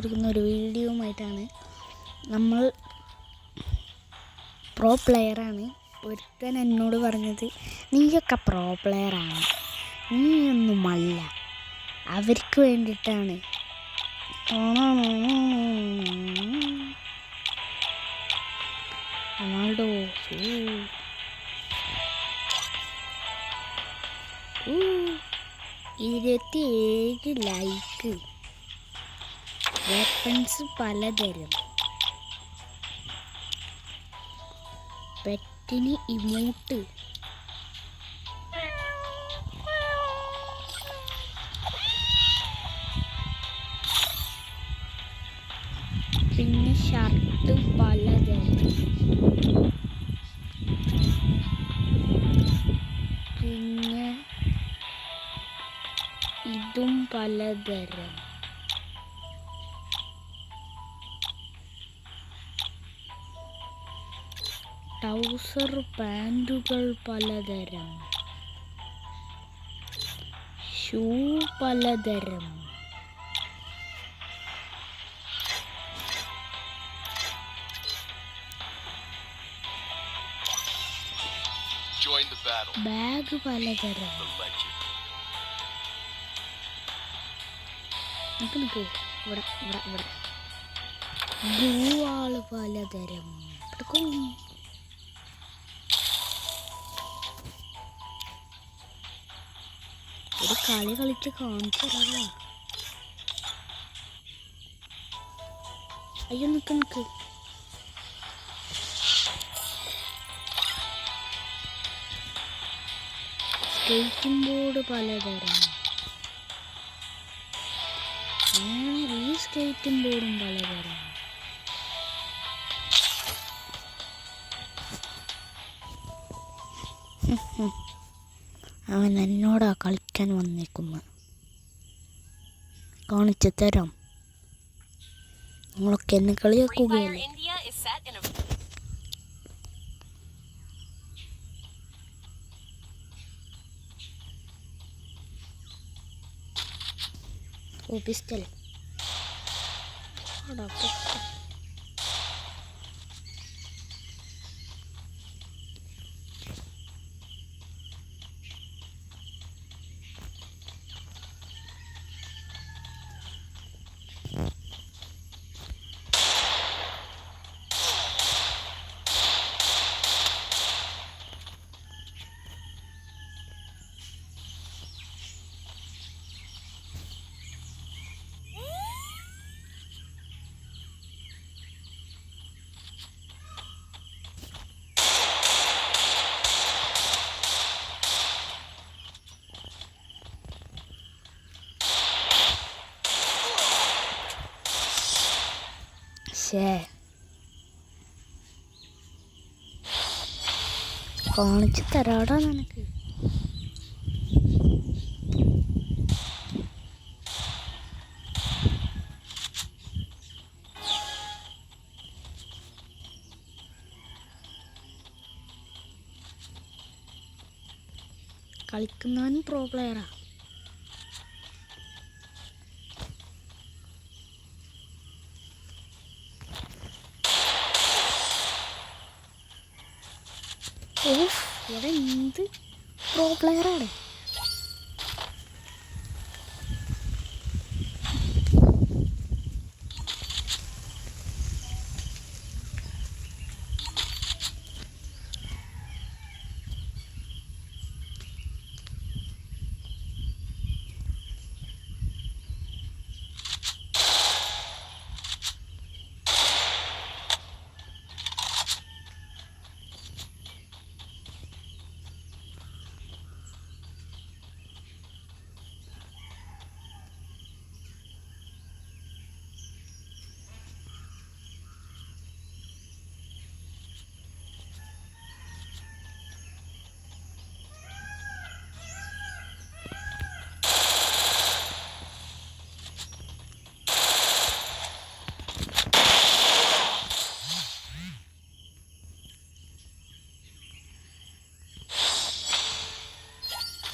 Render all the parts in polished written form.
കൊടുക്കുന്ന ഒരു വീഡിയോയുമായിട്ടാണ്. നമ്മൾ പ്രോ പ്ലെയറാണ്. ഒരുത്തൻ എന്നോട് പറഞ്ഞത് നീയൊക്കെ പ്രോ പ്ലെയറാണ്, നീയൊന്നുമല്ല, അവർക്ക് വേണ്ടിയിട്ടാണ്. Ronaldo 27 like. വെപ്പൺസ് പലതരം. പെറ്റിന് ഇമോട്ട്. പിന്നെ ഷർട്ട് പലതരം. പിന്നെ ഇതും പലതരം. ട്രൗസർ പാൻറ്റുകൾ പലതരം. ഷൂ പലതരം. ബാഗ് പലതരം. ഇവിടെ ഗ്ലൂവാള് പലതരം. ഒരു കളി കളിച്ച് കാണിച്ചു തരാ. അയ്യോ നിക്ക്. സ്കേറ്റിംഗ് ബോർഡ് പലതരം. ഈ സ്കേറ്റിംഗ് ബോർഡും പലതരം. അവൻ എന്നോടാ കളിക്കാൻ വന്നേക്കുന്നു. കാണിച്ചു തരാം. നിങ്ങളൊക്കെ എന്നെ കളിയാക്കുകയല്ലേ? ഓ പിസ്റ്റൽ. കാണിച്ചു തരാടാ നിനക്ക്. കളിക്കുന്നവൻ പ്രോ പ്ലെയറാ. ഇവിടെ എന്ത് പ്രോ പ്ലെയറാണ്.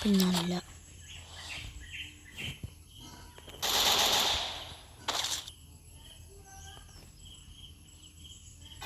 പിന്നല്ല